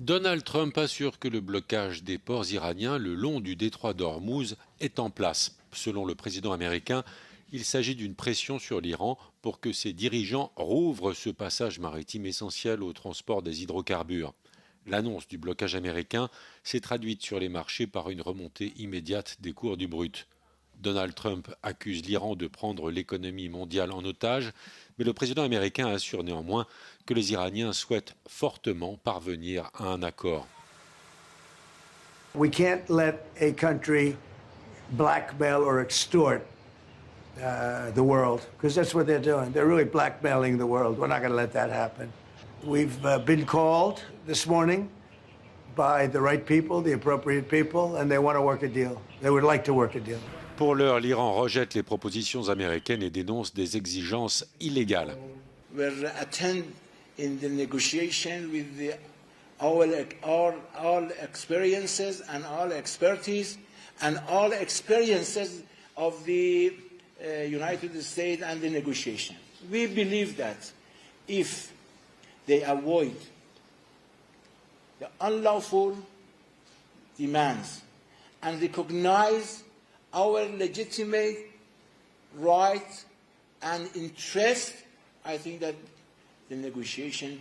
Donald Trump assure que le blocage des ports iraniens le long du détroit d'Ormuz est en place. Selon le président américain, il s'agit d'une pression sur l'Iran pour que ses dirigeants rouvrent ce passage maritime essentiel au transport des hydrocarbures. L'annonce du blocage américain s'est traduite sur les marchés par une remontée immédiate des cours du brut. Donald Trump accuse l'Iran de prendre l'économie mondiale en otage, mais le président américain assure néanmoins que les Iraniens souhaitent fortement parvenir à un accord. We can't let a country blackmail or extort the world, because that's what they're doing. They're really blackmailing the world. We're not going to let that happen. We've been called this morning by the right people, the appropriate people, and they want to work a deal. They would like to work a deal. Pour l'heure, l'Iran rejette les propositions américaines et dénonce des exigences illégales. We're attend in the negotiation with all experiences and all expertise and all experiences of the United States and the negotiation. We believe that if they avoid the unlawful demands and recognize our legitimate rights and interest, I think that the negotiation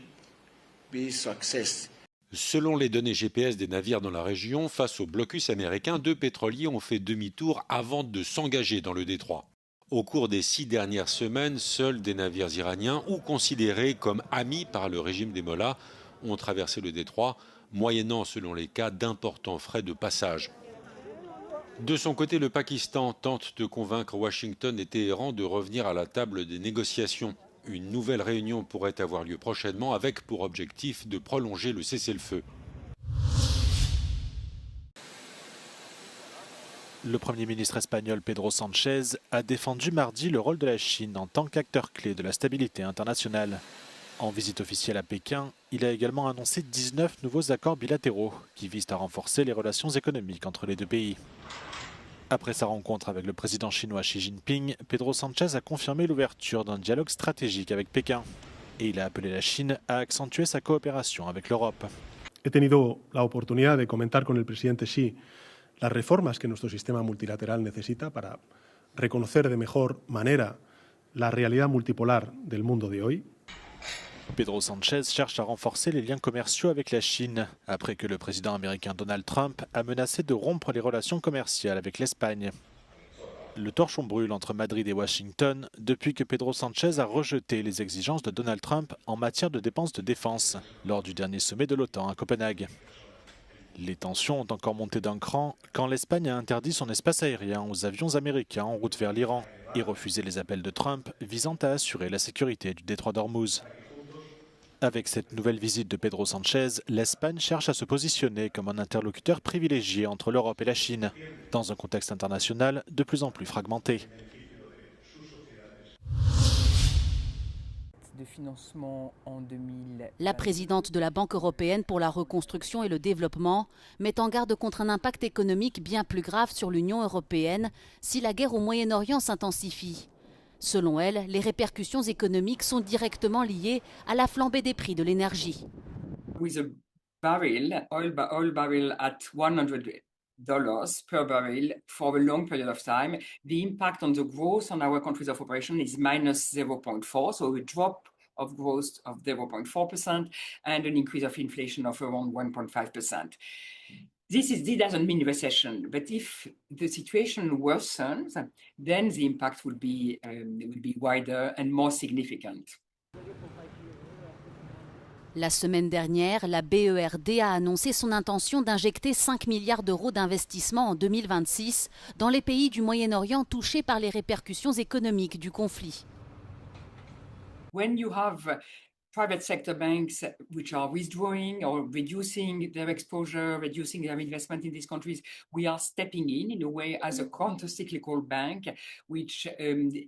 be success. Selon les données GPS des navires dans la région, face au blocus américain, 2 pétroliers ont fait demi-tour avant de s'engager dans le détroit. Au cours des 6 dernières semaines, seuls des navires iraniens ou considérés comme amis par le régime des Mollahs ont traversé le détroit, moyennant, selon les cas, d'importants frais de passage. De son côté, le Pakistan tente de convaincre Washington et Téhéran de revenir à la table des négociations. Une nouvelle réunion pourrait avoir lieu prochainement avec pour objectif de prolonger le cessez-le-feu. Le Premier ministre espagnol Pedro Sánchez a défendu mardi le rôle de la Chine en tant qu'acteur clé de la stabilité internationale. En visite officielle à Pékin, il a également annoncé 19 nouveaux accords bilatéraux qui visent à renforcer les relations économiques entre les deux pays. Après sa rencontre avec le président chinois Xi Jinping, Pedro Sánchez a confirmé l'ouverture d'un dialogue stratégique avec Pékin. Et il a appelé la Chine à accentuer sa coopération avec l'Europe. He tenido la oportunidad de comentar con el presidente Xi las reformas que nuestro sistema multilateral necesita para reconocer de mejor manera la realidad multipolar del mundo de hoy. Pedro Sánchez cherche à renforcer les liens commerciaux avec la Chine, après que le président américain Donald Trump a menacé de rompre les relations commerciales avec l'Espagne. Le torchon brûle entre Madrid et Washington depuis que Pedro Sánchez a rejeté les exigences de Donald Trump en matière de dépenses de défense lors du dernier sommet de l'OTAN à Copenhague. Les tensions ont encore monté d'un cran quand l'Espagne a interdit son espace aérien aux avions américains en route vers l'Iran et refusé les appels de Trump visant à assurer la sécurité du détroit d'Ormuz. Avec cette nouvelle visite de Pedro Sánchez, l'Espagne cherche à se positionner comme un interlocuteur privilégié entre l'Europe et la Chine, dans un contexte international de plus en plus fragmenté. De financement en 2000. La présidente de la Banque européenne pour la reconstruction et le développement met en garde contre un impact économique bien plus grave sur l'Union européenne si la guerre au Moyen-Orient s'intensifie. Selon elle, les répercussions économiques sont directement liées à la flambée des prix de l'énergie. With a barrel, oil barrel at $100 per barrel for a long period of time, the impact on the growth on our countries of operation is minus 0.4, so a drop of growth of 0.4% and an increase of inflation of around 1.5%. This doesn't mean recession, but if the situation worsens, then the impact will be wider and more significant. La semaine dernière, la BERD a annoncé son intention d'injecter 5 milliards d'euros d'investissement en 2026 dans les pays du Moyen-Orient touchés par les répercussions économiques du conflit. When you have private sector banks which are withdrawing or reducing their exposure, reducing their investment in these countries, we are stepping in a way as a counter-cyclical bank which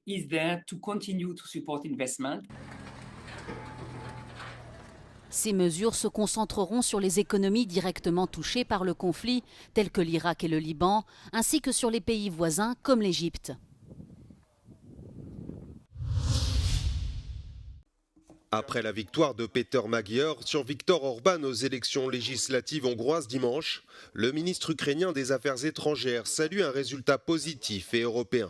is there to continue to support investment. Ces mesures se concentreront sur les économies directement touchées par le conflit, telles que l'Irak et le Liban, ainsi que sur les pays voisins comme l'Égypte. Après la victoire de Péter Magyar sur Viktor Orban aux élections législatives hongroises dimanche, le ministre ukrainien des Affaires étrangères salue un résultat positif et européen.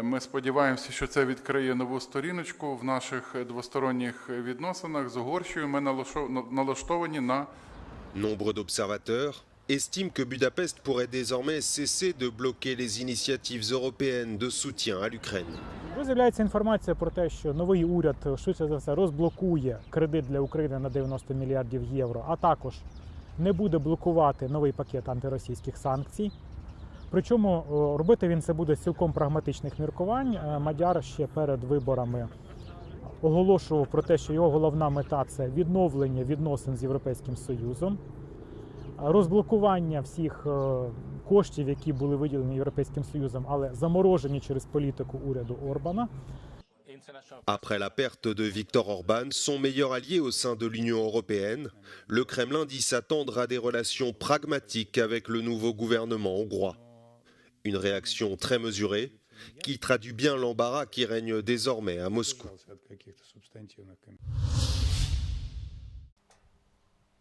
Ми сподіваємося, що це відкриє нову сторіночку в наших двосторонніх відносинах з Угорщиною. Ми налаштовані на... Nombre d'observateurs estiment que Budapest pourrait désormais cesser de bloquer les initiatives européennes de soutien à l'Ukraine. З'являється інформація про те, що новий уряд швидше за все розблокує кредит для України на 90 мільярдів євро, а також не буде блокувати новий пакет антиросійських санкцій. Причому робити він це буде з цілком прагматичних міркувань. Мадяр ще перед виборами оголошував про те, що його головна мета – це відновлення відносин з Європейським Союзом, розблокування всіх коштів, які були виділені Європейським Союзом, але заморожені через політику уряду Орбана. Après la perte de Viktor Orban, son meilleur allié au sein de l'Union européenne, le Kremlin dit s'attendre à des relations pragmatiques avec le nouveau gouvernement hongrois. Une réaction très mesurée qui traduit bien l'embarras qui règne désormais à Moscou.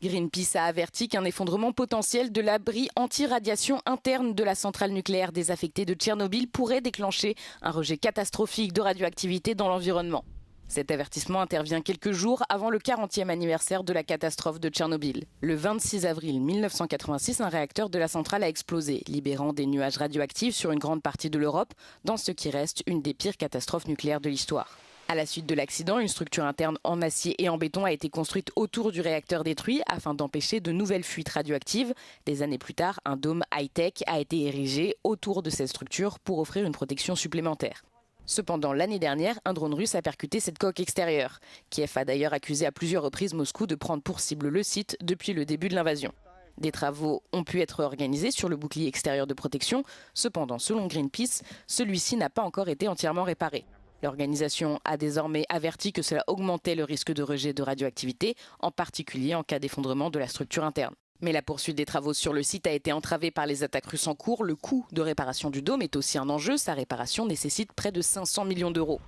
Greenpeace a averti qu'un effondrement potentiel de l'abri anti-radiation interne de la centrale nucléaire désaffectée de Tchernobyl pourrait déclencher un rejet catastrophique de radioactivité dans l'environnement. Cet avertissement intervient quelques jours avant le 40e anniversaire de la catastrophe de Tchernobyl. Le 26 avril 1986, un réacteur de la centrale a explosé, libérant des nuages radioactifs sur une grande partie de l'Europe, dans ce qui reste une des pires catastrophes nucléaires de l'histoire. À la suite de l'accident, une structure interne en acier et en béton a été construite autour du réacteur détruit afin d'empêcher de nouvelles fuites radioactives. Des années plus tard, un dôme high-tech a été érigé autour de cette structure pour offrir une protection supplémentaire. Cependant, l'année dernière, un drone russe a percuté cette coque extérieure. Kiev a d'ailleurs accusé à plusieurs reprises Moscou de prendre pour cible le site depuis le début de l'invasion. Des travaux ont pu être organisés sur le bouclier extérieur de protection. Cependant, selon Greenpeace, celui-ci n'a pas encore été entièrement réparé. L'organisation a désormais averti que cela augmentait le risque de rejet de radioactivité, en particulier en cas d'effondrement de la structure interne. Mais la poursuite des travaux sur le site a été entravée par les attaques russes en cours. Le coût de réparation du dôme est aussi un enjeu. Sa réparation nécessite près de 500 millions d'euros.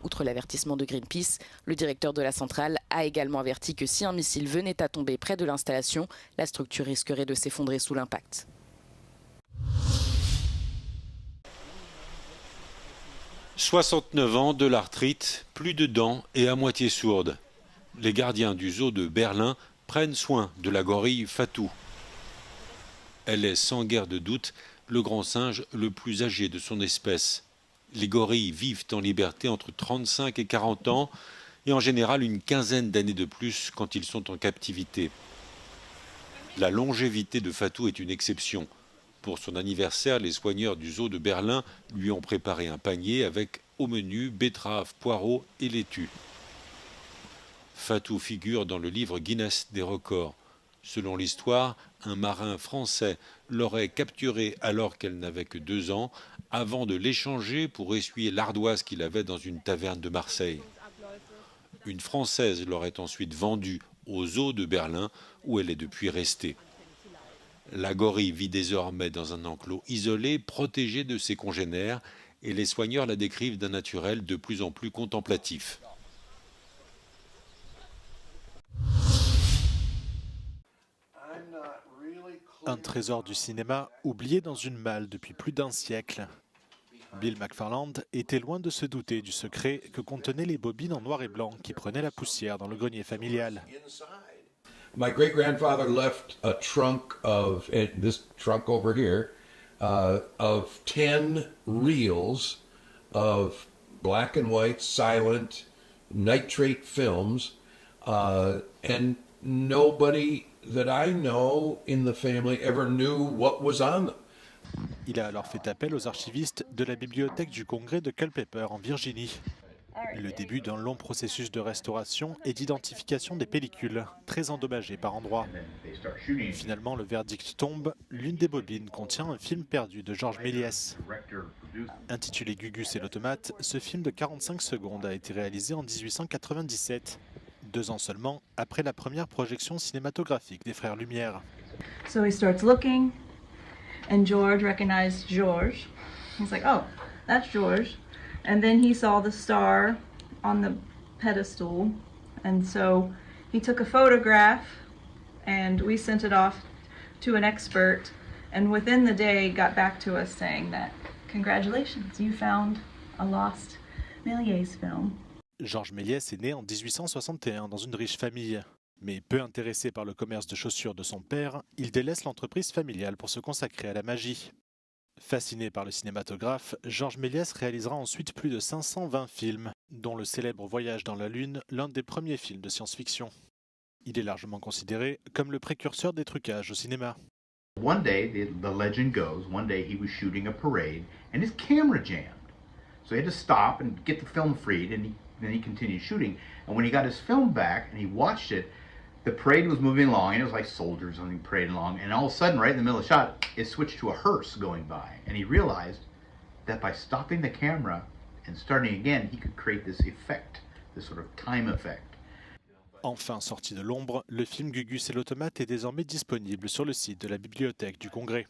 Outre l'avertissement de Greenpeace, le directeur de la centrale a également averti que si un missile venait à tomber près de l'installation, la structure risquerait de s'effondrer sous l'impact. « 69 ans, de l'arthrite, plus de dents et à moitié sourde. Les gardiens du zoo de Berlin prennent soin de la gorille Fatou. Elle est sans guère de doute le grand singe le plus âgé de son espèce. Les gorilles vivent en liberté entre 35 et 40 ans et en général une quinzaine d'années de plus quand ils sont en captivité. La longévité de Fatou est une exception. Pour son anniversaire, les soigneurs du zoo de Berlin lui ont préparé un panier avec au menu betteraves, poireaux et laitue. Fatou figure dans le livre Guinness des records. Selon l'histoire, un marin français l'aurait capturée alors qu'elle n'avait que 2 ans, avant de l'échanger pour essuyer l'ardoise qu'il avait dans une taverne de Marseille. Une Française l'aurait ensuite vendue au zoo de Berlin, où elle est depuis restée. La gorille vit désormais dans un enclos isolé, protégé de ses congénères, et les soigneurs la décrivent d'un naturel de plus en plus contemplatif. Un trésor du cinéma oublié dans une malle depuis plus d'un siècle. Bill McFarland était loin de se douter du secret que contenaient les bobines en noir et blanc qui prenaient la poussière dans le grenier familial. My great-grandfather left a trunk of, this trunk over here, of 10 reels of black and white, silent, nitrate films, and nobody that I know in the family ever knew what was on them. Il a alors fait appel aux archivistes de la bibliothèque du Congrès de Culpeper en Virginie. Le début d'un long processus de restauration et d'identification des pellicules, très endommagées par endroits. Finalement, le verdict tombe, l'une des bobines contient un film perdu de Georges Méliès. Intitulé Gugus et l'automate, ce film de 45 secondes a été réalisé en 1897, 2 ans seulement après la première projection cinématographique des Frères Lumière. So he starts looking, and George recognized George. He's like, oh, that's George. And then he saw the star on the pedestal, And so he took a photograph and we sent it off to an expert, and within the day got back to us saying that, congratulations, you found a lost Méliès film. Georges Méliès est né en 1861 dans une riche famille. Mais peu intéressé par le commerce de chaussures de son père, il délaisse l'entreprise familiale pour se consacrer à la magie. Fasciné par le cinématographe, Georges Méliès réalisera ensuite plus de 520 films, dont le célèbre Voyage dans la Lune, l'un des premiers films de science-fiction. Il est largement considéré comme le précurseur des trucages au cinéma. One day, the legend goes, one day he was shooting a parade and his camera jammed. So he had to stop and get the film freed, and then he continued shooting. And when he got his film back and he watched it, the parade was moving along, and it was like soldiers parading along, and all of a sudden, right in the middle of the shot, it switched to a hearse going by. And he realized that by stopping the camera and starting again, he could create this effect, this sort of time effect. Enfin sorti de l'ombre, le film Gugus et l'automate est désormais disponible sur le site de la Bibliothèque du Congrès.